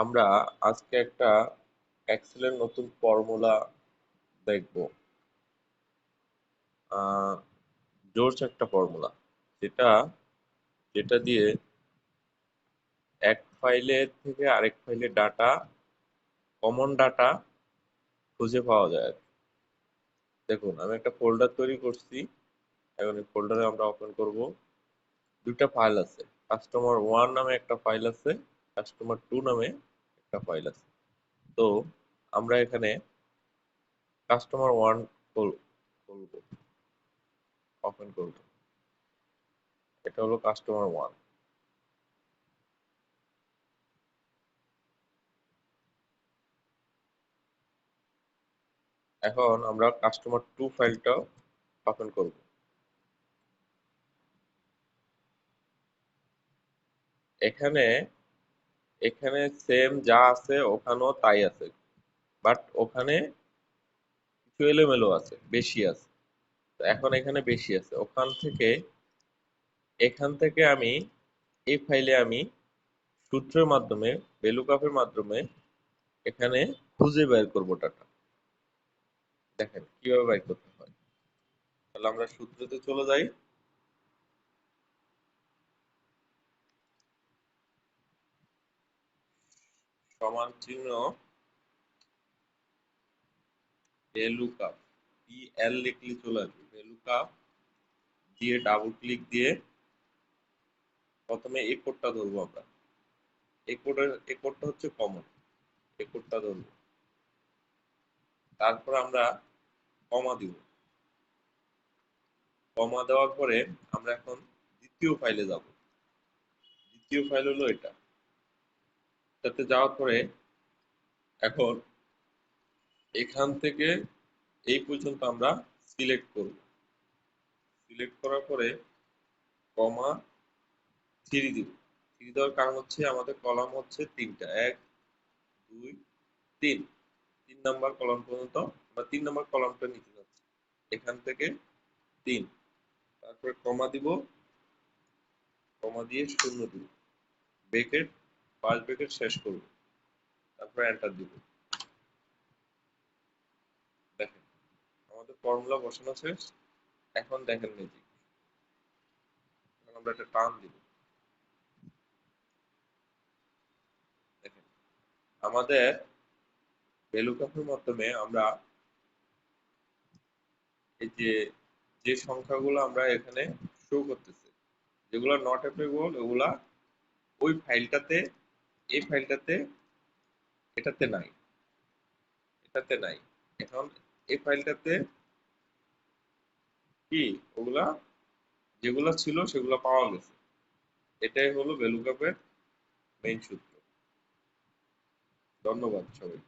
আমরা আজকে একটা এক্সেলের নতুন ফর্মুলা দেখব। জোরস একটা ফর্মুলা, যেটা যেটা দিয়ে এক ফাইলে থেকে আরেক ফাইলে ডাটা, কমন ডাটা খুঁজে পাওয়া যায়। দেখুন, আমি একটা ফোল্ডার তৈরি করছি। এখন এই ফোল্ডারে আমরা ওপেন করব। দুইটা ফাইল আছে, কাস্টমার ওয়ান নামে একটা ফাইল আছে, কাস্টমার টু নামে একটা ফাইল আছে। তো আমরা এখানে কাস্টমার ওয়ান খুলব, ওপেন করব। এটা হলো কাস্টমার ওয়ান। এখন আমরা কাস্টমার টু ফাইলটা ওপেন করব। এখানে এখানে সেম যা আছে ওখানেও তাই আছে, বাট ওখানে কিছু এলোমেলো আছে, বেশি আছে। তো এখন এখানে বেশি আছে, এখান থেকে আমি এই ফাইলে আমি সূত্রের মাধ্যমে, ভেলুকাপের মাধ্যমে এখানে খুঁজে বের করব ডাটা। দেখেন কিভাবে বের করতে হয়। তাহলে আমরা সূত্রতে চলে যাই। সমান চিহ্ন ভেলুকাপ, PL লিখলে চলে আসবে। ভেলুকাপ দিয়ে ডাবল ক্লিক দিয়ে প্রথমে এই কোডটা ধরবো আমরা। এই কোডটা হচ্ছে কমন, এই কোডটা ধরবো। তারপর আমরা কমা দিব। কমা দেওয়ার পরে আমরা এখন দ্বিতীয় ফাইলে যাব। দ্বিতীয় ফাইল হলো এটা। এটাতে যাওয়ার পরে এখন এখান থেকে এই পর্যন্ত আমরা সিলেক্ট করব। সিলেক্ট করার পরে কমা থ্রি দিব। থ্রি দেওয়ার কারণ হচ্ছে আমাদের কলাম হচ্ছে তিনটা, এক, দুই, তিন। 3 নাম্বার কলাম পর্যন্ত আমরা 3 নাম্বার কলামটা নিতে যাচ্ছি। এখান থেকে 3, তারপরে কমা দিব, কমা দিয়ে শূন্য দিব, ব্রেকেট, ফার্স্ট ব্রেকেট শেষ করব, তারপরে এন্টার দিব। দেখেন আমাদের ফর্মুলা বসানো শেষ। এখন দেখেন ম্যাজিক। এখন আমরা একটা টান দিব। দেখেন আমাদের ভেলুকাপের মাধ্যমে আমরা এই যে যে সংখ্যাগুলো আমরা এখানে শো করতেছে, যেগুলো নট অ্যাপ্লিকেবল ওগুলা ওই ফাইলটাতে, এই ফাইলটাতে, এটাতে নাই, এটাতে নাই। এখন এই ফাইলটাতে কি ওগুলা যেগুলা ছিল সেগুলো পাওয়া গেছে। এটাই হলো ভেলুকাপের মেইন সূত্র। ধন্যবাদ সবাই।